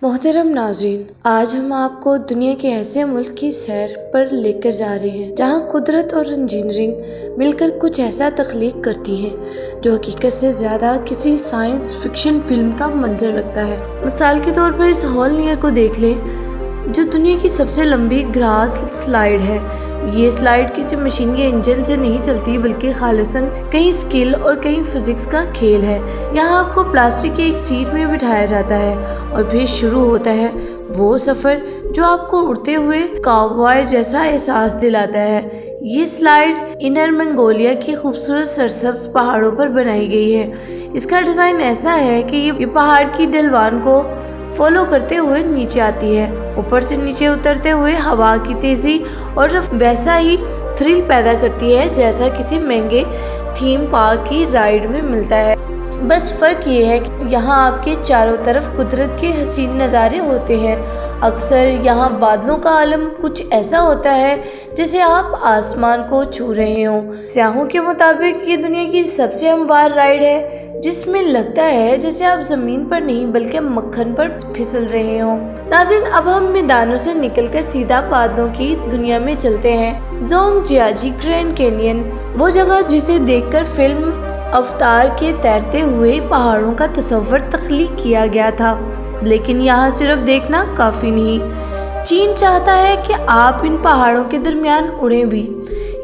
محترم ناظرین، آج ہم آپ کو دنیا کے ایسے ملک کی سیر پر لے کر جا رہے ہیں جہاں قدرت اور انجینئرنگ مل کر کچھ ایسا تخلیق کرتی ہیں جو حقیقت سے زیادہ کسی سائنس فکشن فلم کا منظر لگتا ہے۔ مثال کے طور پر اس ہال نیئر کو دیکھ لیں جو دنیا کی سب سے لمبی گراس سلائیڈ ہے۔ یہ سلائیڈ کسی مشین کے انجن سے نہیں چلتی بلکہ خالصاً کہیں سکل اور کہیں فزکس کا کھیل ہے۔ یہاں آپ کو پلاسٹک کی ایک سیٹ میں بٹھایا جاتا ہے اور پھر شروع ہوتا ہے وہ سفر جو آپ کو اڑتے ہوئے کاؤبوائے جیسا احساس دلاتا ہے۔ یہ سلائیڈ انر منگولیا کی خوبصورت سرسبز پہاڑوں پر بنائی گئی ہے۔ اس کا ڈیزائن ایسا ہے کہ یہ پہاڑ کی ڈھلوان کو فالو کرتے ہوئے نیچے آتی ہے، اوپر سے نیچے اترتے ہوئے ہوا کی تیزی اور ویسا ہی تھرل پیدا کرتی ہے جیسا کسی مہنگے تھیم پارک کی رائڈ میں ملتا ہے۔ بس فرق یہ ہے کہ یہاں آپ کے چاروں طرف قدرت کے حسین نظارے ہوتے ہیں۔ اکثر یہاں بادلوں کا عالم کچھ ایسا ہوتا ہے جیسے آپ آسمان کو چھو رہے ہوں۔ سیاحوں کے مطابق یہ دنیا کی سب سے ہموار رائڈ ہے جس میں لگتا ہے جیسے آپ زمین پر نہیں بلکہ مکھن پر پھسل رہے ہوں۔ ناظرین، اب ہم میدانوں سے نکل کر سیدھا بادلوں کی دنیا میں چلتے ہیں۔ زونگ جیاجی گرینڈ کینین، وہ جگہ جسے دیکھ کر فلم اواتار کے تیرتے ہوئے پہاڑوں کا تصور تخلیق کیا گیا تھا، لیکن یہاں صرف دیکھنا کافی نہیں۔ چین چاہتا ہے کہ آپ ان پہاڑوں کے درمیان اڑیں بھی۔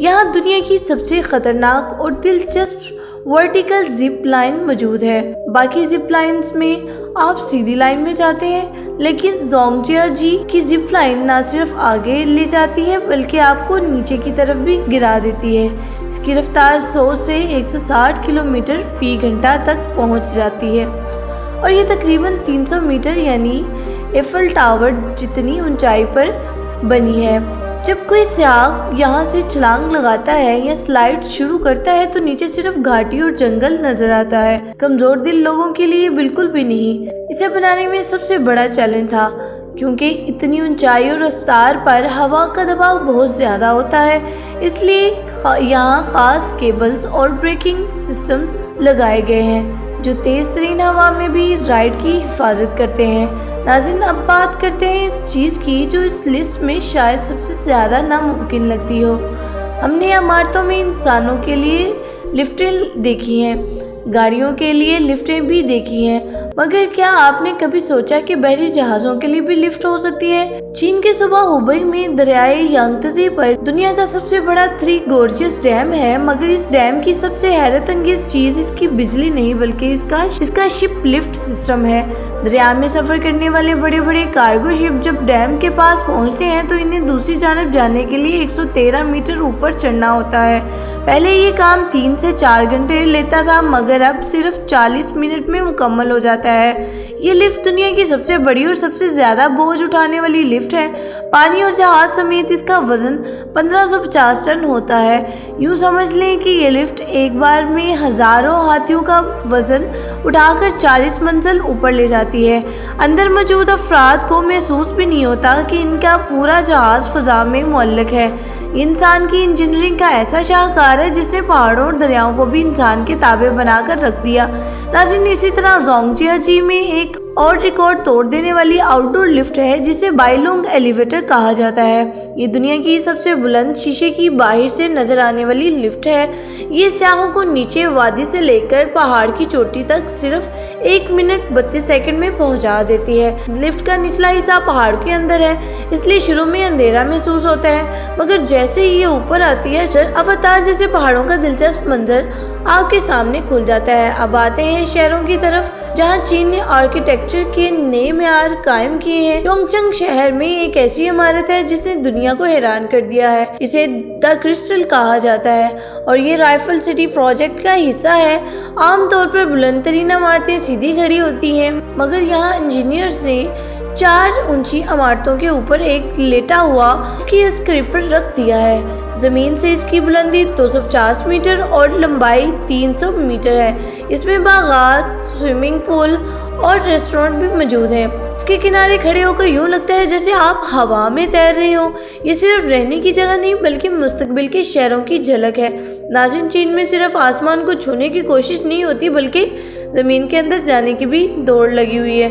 یہاں دنیا کی سب سے خطرناک اور دلچسپ ورٹیکل زپ لائن موجود ہے۔ باقی زپ لائنز میں آپ سیدھی لائن میں جاتے ہیں، لیکن زونگجیاجی کی زپ لائن نہ صرف آگے لے جاتی ہے بلکہ آپ کو نیچے کی طرف بھی گرا دیتی ہے۔ اس کی رفتار 100 سے 160 کلومیٹر فی گھنٹہ تک پہنچ جاتی ہے اور یہ تقریباً 300 میٹر یعنی ایفل ٹاور جتنی اونچائی پر بنی ہے۔ جب کوئی سیاح یہاں سے چھلانگ لگاتا ہے یا سلائیڈ شروع کرتا ہے تو نیچے صرف گھاٹی اور جنگل نظر آتا ہے۔ کمزور دل لوگوں کے لیے بالکل بھی نہیں۔ اسے بنانے میں سب سے بڑا چیلنج تھا کیونکہ اتنی اونچائی اور رفتار پر ہوا کا دباؤ بہت زیادہ ہوتا ہے، اس لیے یہاں خاص کیبلز اور بریکنگ سسٹمز لگائے گئے ہیں جو تیز ترین ہوا میں بھی رائڈ کی حفاظت کرتے ہیں۔ ناظرین، اب بات کرتے ہیں اس چیز کی جو اس لسٹ میں شاید سب سے زیادہ ناممکن لگتی ہو۔ ہم نے عمارتوں میں انسانوں کے لیے لفٹیں دیکھی ہیں، گاڑیوں کے لیے لفٹیں بھی دیکھی ہیں، مگر کیا آپ نے کبھی سوچا کہ بحری جہازوں کے لیے بھی لفٹ ہو سکتی ہے؟ چین کے صوبہ ہوبئی میں دریائے یانگتزے پر دنیا کا سب سے بڑا 3 گورجس ڈیم ہے، مگر اس ڈیم کی سب سے حیرت انگیز چیز اس کی بجلی نہیں بلکہ اس کا شپ لفٹ سسٹم ہے۔ دریا میں سفر کرنے والے بڑے بڑے کارگو شپ جب ڈیم کے پاس پہنچتے ہیں تو انہیں دوسری جانب جانے کے لیے 113 میٹر اوپر چڑھنا ہوتا ہے۔ پہلے یہ کام 3 سے 4 گھنٹے لیتا تھا مگر اب صرف 40 منٹ میں مکمل ہو جاتا ہے۔ یہ لفٹ دنیا کی سب سے بڑی اور سب سے زیادہ بوجھ اٹھانے والی لفٹ ہے۔ پانی اور جہاز سمیت اس کا وزن 1550 ٹن ہوتا ہے۔ یوں سمجھ لیں کہ یہ لفٹ ایک بار میں ہزاروں ہاتھیوں کا وزن اٹھا کر 40 منزل اوپر لے جاتی ہے۔ اندر موجود افراد کو محسوس بھی نہیں ہوتا کہ ان کا پورا جہاز فضا میں معلق ہے۔ یہ انسان کی انجینئرنگ کا ایسا شاہکار ہے جس نے پہاڑوں اور دریاؤں کو بھی انسان کے تابع بنا کر رکھ دیا۔ ناظرین، اسی طرح زونگجیاجی میں ایک اور ریکارڈ توڑ دینے والی آؤٹ ڈور لفٹ ہے جسے بائیلونگ ایلیویٹر کہا جاتا ہے۔ یہ دنیا کی سب سے بلند شیشے کی باہر سے نظر آنے والی لفٹ ہے۔ یہ سیاحوں کو نیچے وادی سے لے کر پہاڑ کی چوٹی تک صرف 1 منٹ 32 سیکنڈ میں پہنچا دیتی ہے۔ لفٹ کا نچلا حصہ پہاڑ کے اندر ہے، اس لیے شروع میں اندھیرا محسوس ہوتا ہے، مگر جیسے ہی یہ اوپر آتی ہے اواتار جیسے پہاڑوں کا دلچسپ منظر آپ کے سامنے کھل جاتا ہے۔ اب آتے ہیں شہروں کی طرف جہاں چین نے آرکیٹیکچر کے نئے معیار قائم کیے ہیں۔ یونگچنگ شہر میں ایک ایسی عمارت ہے جس نے دنیا کو حیران کر دیا ہے۔ اسے دی کرسٹل کہا جاتا ہے اور یہ رائفل سٹی پروجیکٹ کا حصہ ہے۔ عام طور پر بلند ترین عمارتیں سیدھی کھڑی ہوتی ہیں، مگر یہاں انجینئرز نے 4 اونچی عمارتوں کے اوپر ایک لیٹا ہوا اس کی اسکریپر رکھ دیا ہے۔ زمین سے اس کی بلندی 250 میٹر اور لمبائی 300 میٹر ہے۔ اس میں باغات، سوئمنگ پول اور ریسٹورنٹ بھی موجود ہیں۔ اس کے کنارے کھڑے ہو کر یوں لگتا ہے جیسے آپ ہوا میں تیر رہے ہوں۔ یہ صرف رہنے کی جگہ نہیں بلکہ مستقبل کے شہروں کی جھلک ہے۔ ناظرین، چین میں صرف آسمان کو چھونے کی کوشش نہیں ہوتی بلکہ زمین کے اندر جانے کی بھی دوڑ لگی ہوئی ہے۔